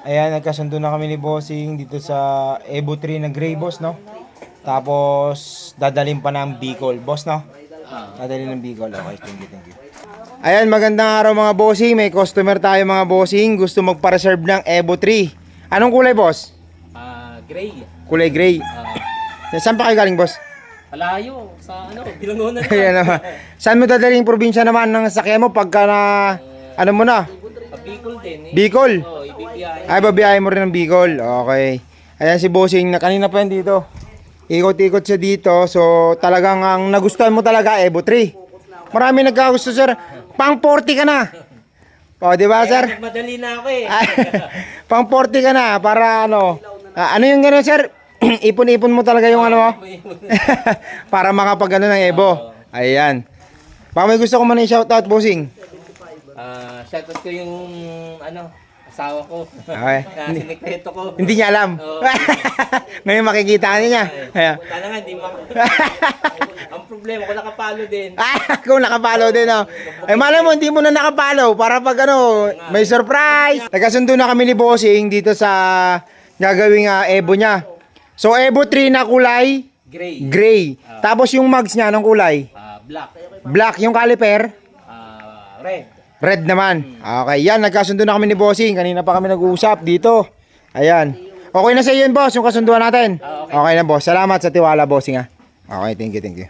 Ayan, nagkasundo na kami ni Bossing dito sa Evo 3 na gray, boss, no? Tapos, dadalhin pa ng Bicol, boss, no? Dadalhin ng Bicol. Okay, thank you. Ayan, magandang araw mga bossing. May customer tayo mga bossing. Gusto magpa-reserve ng Evo 3. Anong kulay, boss? Gray. Kulay gray. Saan pa kayo galing, boss? Malayo. Sa Bilangonan. Ayan naman. Saan mo dadalhin yung probinsya naman ng sakyan mo pagka na, ano mo na? Bicol din eh. Bicol? Oo, ibibiyahe. Ay, babiyahe mo rin ng Bicol. Okay. Ayan si Bossing na kanina pa yan dito. Ikot-ikot siya dito. So, talagang ang nagustuhan mo talaga, Evo 3. Marami nagkagusto, sir. Pang 40 ka na. O, di ba, sir? Madali na ako eh. Pang 40 ka na para ano. Ano yung gano'n, sir? Ipon-ipon mo talaga yung ano mo? Para makapag ano ng Evo. Ayan. Baka may gusto ko man i-shoutout, Bossing. Shoutout ko yung asawa ko. Okay. Sinikreto ko. Hindi niya alam. Oo. Ngayon makikita niya. Ayan. Wala na nga, hindi mo. Ang problema ko nakapalo din. Kung nakapalo din, oh. Ay, malam mo, hindi mo na nakapalo para pag ano, may surprise. Nagkasundo na kami ni Bossing dito sa gagawing Evo niya. So, Evo 3 na kulay gray. Tapos yung mugs niya, anong kulay? Black. Black. Yung caliper? Red. Red naman. Okay, yan. Nagkasundo na kami ni Bossing. Kanina pa kami nag-uusap dito. Ayan. Okay na sa iyo yun, boss, yung kasunduan natin. Okay na, boss. Salamat sa tiwala, Bossing, ha. Okay, thank you.